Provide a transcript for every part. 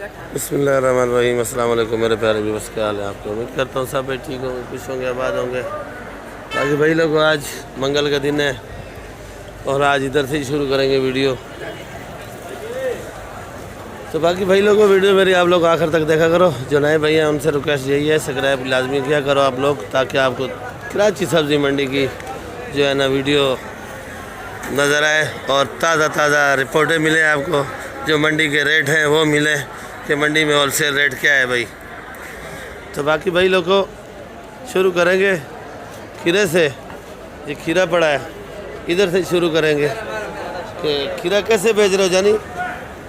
बिस्मिल्लाहिर्रहमानिर्रहीम। अस्सलाम वालेकुम मेरे प्यारे व्यूअर्स, क्या हाल है आपको। उम्मीद करता हूँ सब भाई ठीक होंगे, खुश होंगे, आबाद होंगे। बाकी भाई लोग आज मंगल का दिन है और आज इधर से ही शुरू करेंगे वीडियो। तो बाकी भाई लोगों वीडियो मेरी आप लोग आखिर तक देखा करो। जो नए भाई हैं उनसे रिक्वेस्ट यही है, सब्सक्राइब लाजमी किया करो आप लोग, ताकि आपको कराची सब्ज़ी मंडी की जो है ना वीडियो नज़र आए और ताज़ा रिपोर्टें मिले आपको। जो मंडी के रेट हैं वो मिले कि मंडी में होलसेल रेट क्या है भाई। तो बाकी भाई लोग को शुरू करेंगे खीरे से। ये खीरा पड़ा है, इधर से शुरू करेंगे कि खीरा कैसे बेच रहे हो जानी?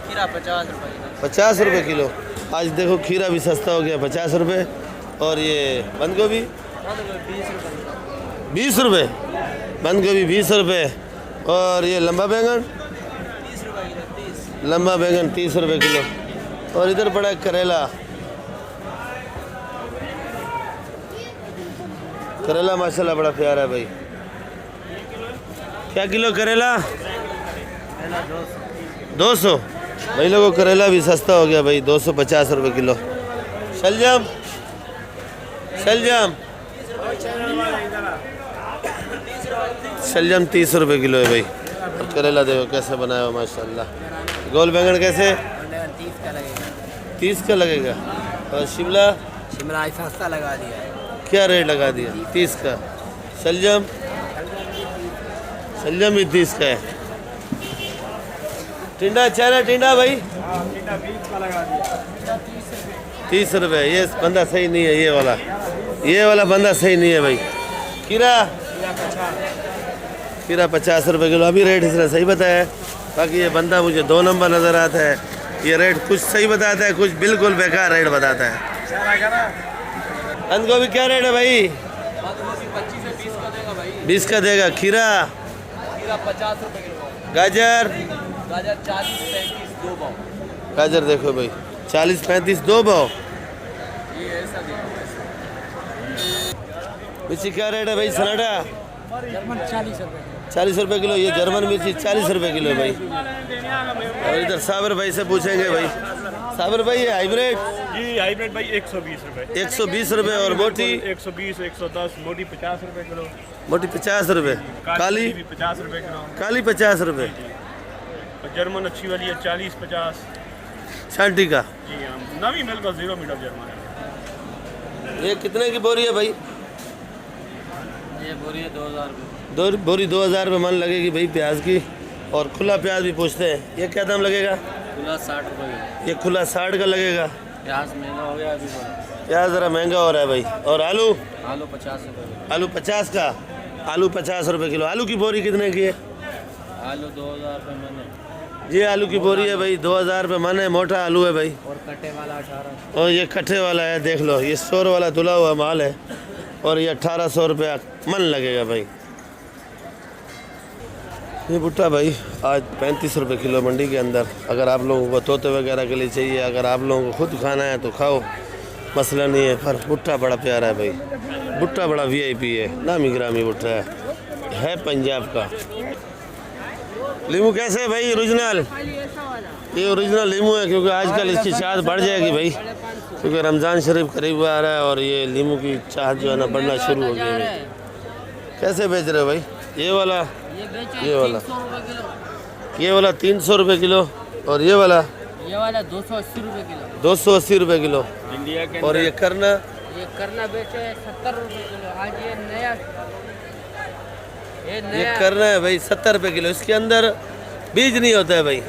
खीरा 50 रुपये। 50 रुपये किलो। आज देखो खीरा भी सस्ता हो गया, 50 रुपये। और ये बंद गोभी 20 रुपये, बंद गोभी 20 रुपये। और ये लंबा बैंगन 30 रुपये किलो। 30 लंबा बैंगन 30 रुपये किलो। और इधर पड़ा है करेला, करेला माशाल्लाह बड़ा प्यारा है भाई। क्या किलो करेला? 200। भाई लोगों करेला भी सस्ता हो गया भाई, 250 रुपये किलो। शलजम 30 रुपये किलो है भाई। और करेला देखो कैसे बनाया हो माशाल्लाह। गोल बैंगन कैसे? 30 का लगेगा। और शिमला सस्ता लगा दिया है। क्या रेट लगा दिया? 30 का। शलजम भी 30 का है। टिंडा चाइना टिंडा भाई 30 रुपये। ये बंदा सही नहीं है, ये वाला बंदा सही नहीं है भाई। खीरा 50 रुपये किलो। अभी रेट इसने सही बताया है, बाकी ये बंदा मुझे 2 नंबर नज़र आता है। ये रेट कुछ सही बताता है, कुछ बिल्कुल बेकार रेट बताता है। बंद गोभी क्या रेट है भाई? 25 से 20 का देगा भाई। 20 का देगा। खीरा 50 रुपये किलो। गाजर 40 35 दो पाव। गाजर देखो भाई 40-35 दो भाव। ये ऐसा देखो। मिर्ची क्या रेट है भाई? सनाडा जर्मन 40 रुपये। 40 रुपये किलो। ये जर्मन मिर्ची 40 रुपये किलो है भाई। और इधर साबिर भाई से पूछेंगे भाई। साबिर भाई ये हाइब्रिड? जी हाइब्रिड भाई 120 रुपये। 120 रुपये। और मोटी 120 110। मोटी 50 रुपये किलो। मोटी 50 रुपये। काली भी 50 रुपये किलो। काली 50 रुपये। और जर्मन अच्छी वाली है 40-50। छांटी का जी हाँ, नवी बिल्कुल 0 मीटर जर्मन है। ये कितने की बोरी है भाई? ये बोरी है 2000 रुपये। बोरी 2000 रुपये मन लगेगी भाई प्याज की। और खुला प्याज भी पूछते हैं, ये क्या दाम लगेगा? खुला 60 रुपये। ये खुला 60 का लगेगा। प्याज महंगा हो गया अभी थोड़ा। प्याज ज़रा महंगा हो रहा है भाई। और आलू 50 रुपये। आलू 50 का। आलू 50 रुपये किलो। आलू की बोरी कितने की है? आलू 2000 रुपये मैंने। ये आलू की बोरी है भाई 2000 रुपये मन है। मोटा आलू है भाई। और कट्टे वाला 18। और ये कट्ठे वाला है, देख लो ये 100 वाला धुला हुआ माल है। और ये 1800 रुपया मन लगेगा भाई। ये भुट्टा भाई आज 35 रुपये किलो मंडी के अंदर। अगर आप लोगों को तोते वगैरह के लिए चाहिए, अगर आप लोगों को खुद खाना है तो खाओ, मसला नहीं है। पर भुट्टा बड़ा प्यारा है भाई। भुट्टा बड़ा VIP है, नामी ग्रामी भुट्टा है पंजाब का। लीमू कैसे है भाई? ओरिजिनल? ये ओरिजिनल लीमू है, क्योंकि आजकल इसकी चाहत बढ़ जाएगी भाई, क्योंकि रमज़ान शरीफ करीब आ रहा है और ये लीमू की चाहत जो है ना बढ़ना शुरू हो गई है। कैसे बेच रहे हो भाई? ये वाला 300 रुपये किलो। और ये वाला 280 रुपये किलो। 280 रुपये किलो। इंडिया के और ये करना बेचे 70 रुपये किलो। आज ये नया करना है भाई 70 रुपये किलो। इसके अंदर बीज नहीं होता है भाई,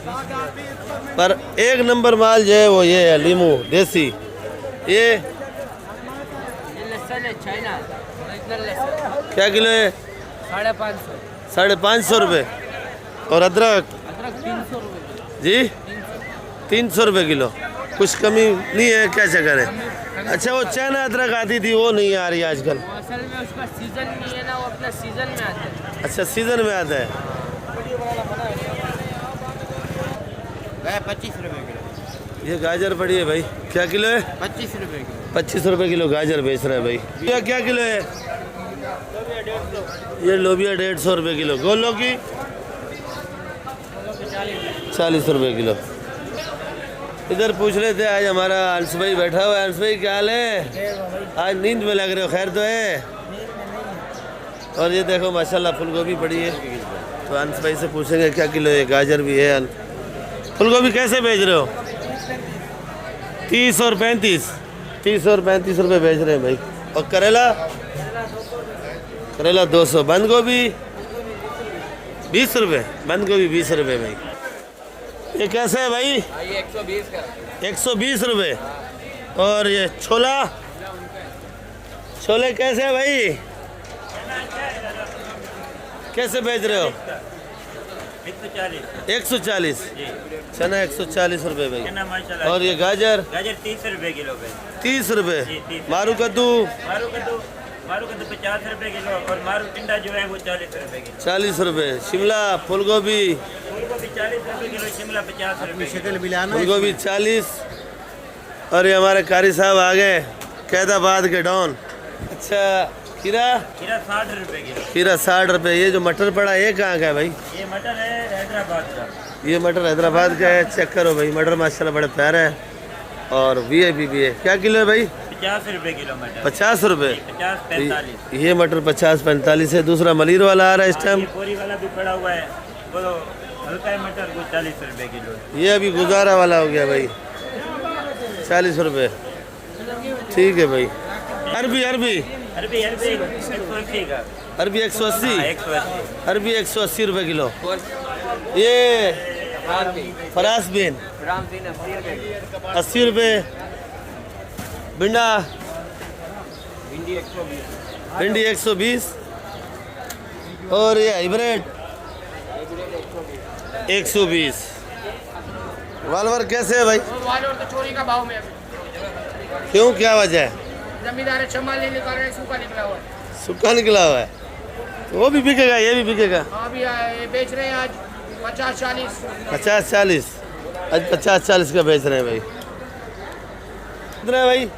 पर एक नंबर माल जो है वो ये है लीमू देसी। ये लहसुन है चाइना ओरिजिनल लहसुन। क्या किलो है? 550। 550 रुपये। और अदरक 300 रुपये किलो। जी 300 रुपये किलो। कुछ कमी नहीं है? क्या चक्कर है? अच्छा वो चाइना अदरक आती थी वो नहीं आ रही आजकल? असल में उसका सीजन नहीं है ना, वो अपना सीजन में आता है। अच्छा सीजन में आता है। 25 रुपये किलो। ये गाजर पड़ी है भाई, क्या किलो है? 25 रुपये किलो। 25 रुपये किलो गाजर बेच रहा है भाई। ये क्या किलो है? ये लोबिया 150 रुपये किलो। गोल लौकी 40 रुपये किलो। इधर पूछ रहे थे, आज हमारा अंश भाई बैठा हुआ है। अंश भाई क्या हाल है? आज नींद में लग रहे हो, खैर तो है? और ये देखो माशाल्लाह फूल गोभी पड़ी है, तो अंश भाई से पूछेंगे क्या किलो है। गाजर भी है। फूल गोभी कैसे बेच रहे हो? 30 और 35, 30 और 35 रुपये बेच रहे हैं भाई। और करेला? करेला 200। बंद गोभी 20 रुपये, बंद गोभी 20 रुपये भाई। ये कैसे है भाई? ये 120 का 120 रुपये। और ये छोला, छोले कैसे है भाई? कैसे बेच रहे हो? 140। चना 140 रुपये भाई। और ये गाजर? गाजर 30 रुपए किलो पे। 30 रुपये। मारू कद्दू? मारू कद्दू 50 रुपए किलो और मारू टिंडा जो है वो 40 रुपए किलो। 40 रुपये। शिमला फूल गोभी? फूलगोभी 40 रुपए किलो, शिमला 50 रुपए किलो। फूल गोभी 40। और ये हमारे कारी साहब आ गए, कैदाबाद के डॉन। अच्छा, खीरा? खीरा 60 रुपए किलो। खीरा 60 रुपये। ये जो मटर पड़ा है ये कहाँ का है भाई? ये मटर है हैदराबाद का। ये मटर हैदराबाद का है। चेक करो भाई, मटर माशाल्लाह बड़े प्यारे है। और वीआईपी भी है। क्या किलो है भाई? 50 रुपए किलो मटर। 50 रुपए। 50-45। ये मटर 50-45 है। दूसरा मलिर वाला आ रहा है इस टाइम। ये बोरी वाला भी पड़ा हुआ है, वो हल्का है मटर, वो 40 रुपए किलो। ये अभी गुजारा वाला हो गया भाई, 40 रुपये। ठीक है भाई। अरबी? अरबी 180 का। अरबी 180। 180। अरबी 180 रुपये किलो। ये फरास बीन 80 रुपये। भिंडा? भिंडी 120। और ये हाइब्रिड 120। वालवर कैसे है भाई? वाले और तो चोरी का भाव में क्यों, क्या वजह है? जमींदार चम्बल नहीं निकाल रहे, सूखा निकला हुआ है। सूखा निकला हुआ है, तो वो भी बिकेगा, ये भी बिकेगा। अभी ये बेच रहे हैं आज 50-40। 50-40। आज 50-40 का बेच रहे हैं भाई। कितना है भाई?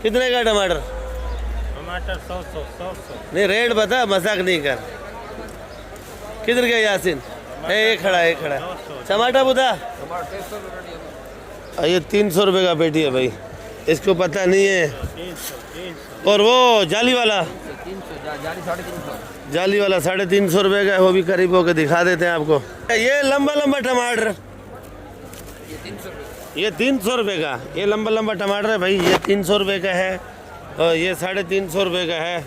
कितने का टमाटर? टमाटर 100। नहीं, रेट बता, मजाक नहीं कर। किधर गया यासिन? ये खड़ा है, खड़ा है। टमाटर बता। ये 300 रुपये का पेटी है भाई, इसको पता नहीं है। और वो जाली वाला? जाली वाला 350 रुपये का है, वो भी करीब होकर दिखा देते हैं आपको। ये लंबा लंबा टमाटर ये 300 रुपये का। ये लंबा लंबा टमाटर है भाई, ये 300 रुपये का है। और ये 350 रुपये का है।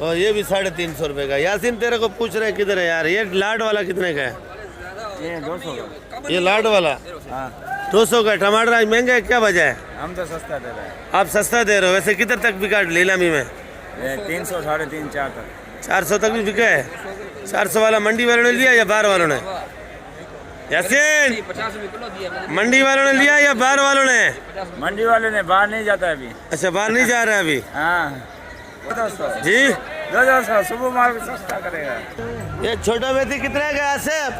और ये भी 350 रुपये का। यासिन तेरे को पूछ रहे हैं किधर है यार? ये लाट वाला कितने का है? ये 200 का। ये लाट वाला? हाँ 200 का। टमाटर आज महंगा है, क्या वजह है? हम तो सस्ता दे रहे हैं। आप सस्ता दे रहे हो। वैसे किधर तक बिका नीलामी में? 300, 350, 4 तक। 400 तक भी बिका है। 400 वाला मंडी वालों ने लिया या बाहर वालों ने? यासीन, 50 रुपये किलो दिया। मंडी वालों ने लिया या बाहर वालों ने? मंडी वाले ने, बाहर नहीं जाता है अभी। अच्छा, बाहर नहीं जा रहा है अभी? हाँ 200 जी 200 सुबह माल सस्ता करेगा। ये छोटा मेथी कितने का है सेब?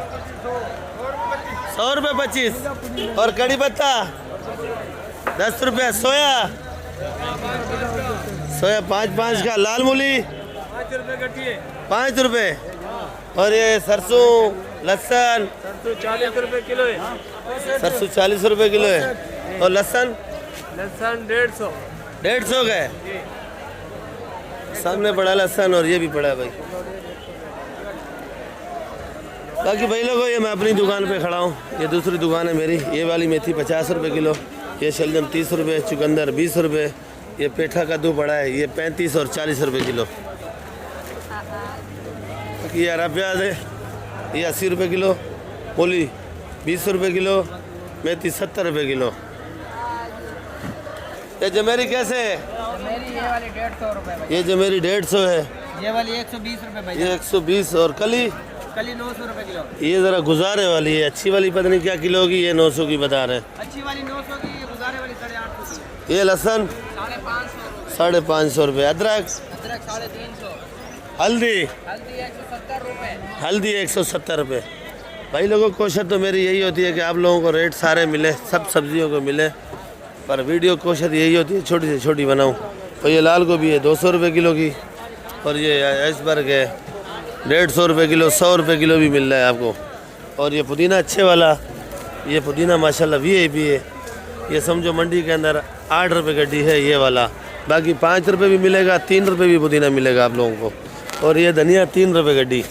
100 रुपये 25। और कड़ी पत्ता 10 रुपये। सोया 5 का। लाल मूली 5 रुपये। और ये सरसों लहसुन 40 रुपए किलो है। सरसों 40 रुपये किलो है। और लहसुन 150। 150 का है। सामने पड़ा लहसुन और ये भी पड़ा है भाई। बाकी भाई लोगों, ये मैं अपनी दुकान पे खड़ा हूँ। ये दूसरी दुकान है मेरी। ये वाली मेथी 50 रुपये किलो, ये शलजम 30 रुपये, चुकंदर 20 रुपये, ये पेठा कद्दू पड़ा है, ये 35 और 40 रुपये किलो। बाकी ये हरा प्याज है, ये 80 रुपये किलो, मूली 20 रुपये किलो, मेथी 70 रुपये किलो। ये जमेरी कैसे है? मेरी ये वाली 150 रुपये। ये जमेरी 150 है। ये वाली 120 रुपये भाई। ये 120। और कली? कली 900 रुपये किलो। ये ज़रा गुजारे वाली है, अच्छी वाली पता नहीं क्या किलो की, ये 900 की बता रहे हैं। अच्छी वाली 900 की, ये गुजारे वाली 850 की। ये लहसुन 550 550 रुपये। अदरक 350। हल्दी 170 रुपये। हल्दी 170 रुपये। भाई लोगों, कोशिश तो मेरी यही होती है कि आप लोगों को रेट सारे मिले, सब सब्जियों को मिले, पर वीडियो कोशिश यही होती है छोटी से छोटी बनाऊँ। तो ये लाल गोभी है 200 रुपये किलो की। और ये आइसबर्ग है 150 रुपये किलो, 100 रुपये किलो भी मिल रहा है आपको। और ये पुदीना अच्छे वाला ये पुदीना माशाल्लाह VIP है। ये समझो मंडी के अंदर 8 रुपये गड्डी है ये वाला, बाकी 5 रुपये भी मिलेगा, 3 रुपये भी पुदीना मिलेगा आप लोगों को। और ये धनिया 3 रुपये गड्डी,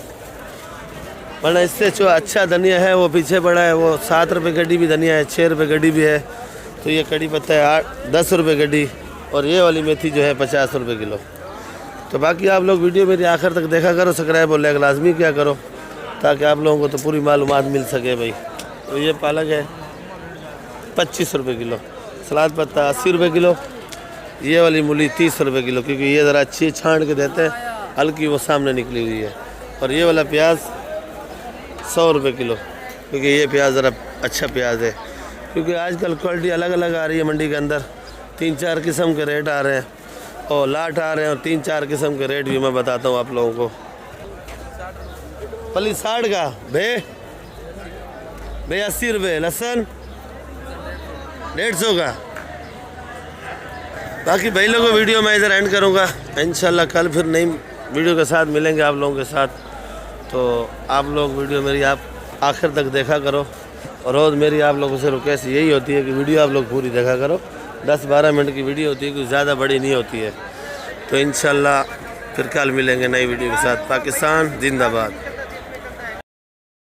वरना इससे जो अच्छा धनिया है वो पीछे पड़ा है, वो 7 रुपये गड्डी भी धनिया है, 6 रुपये गड्डी भी है। तो ये कड़ी पत्ता है 10 रुपये गड्डी, और ये वाली मेथी जो है 50 रुपये किलो। तो बाकी आप लोग वीडियो मेरी आखिर तक देखा करो, सब्सक्राइब और लाइक लाजमी क्या करो, ताकि आप लोगों को तो पूरी मालूमात मिल सके भाई। तो ये पालक है 25 रुपये किलो, सलाद पत्ता 80 रुपये किलो, ये वाली मूली 30 रुपये किलो, क्योंकि ये ज़रा अच्छी छान के देते हैं, हल्की वो सामने निकली हुई है। और ये वाला प्याज 100 रुपये किलो, क्योंकि ये प्याज ज़रा अच्छा प्याज है, क्योंकि आजकल क्वालिटी अलग अलग आ रही है मंडी के अंदर। 3-4 किस्म के रेट आ रहे हैं और लाट आ रहे हैं, और 3-4 किस्म के रेट भी मैं बताता हूँ आप लोगों को। पली 60 का भे 80 रुपये, लहसुन 150 का। बाकी भाई लोगों को वीडियो मैं इधर एंड करूँगा, इंशाल्लाह कल फिर नई वीडियो के साथ मिलेंगे आप लोगों के साथ। तो आप लोग वीडियो मेरी आप आखिर तक देखा करो, और रोज़ मेरी आप लोगों से रिक्वेस्ट यही होती है कि वीडियो आप लोग पूरी देखा करो। 10-12 मिनट की वीडियो होती है, कुछ ज़्यादा बड़ी नहीं होती है। तो इंशाल्लाह फिर कल मिलेंगे नई वीडियो के साथ। पाकिस्तान जिंदाबाद।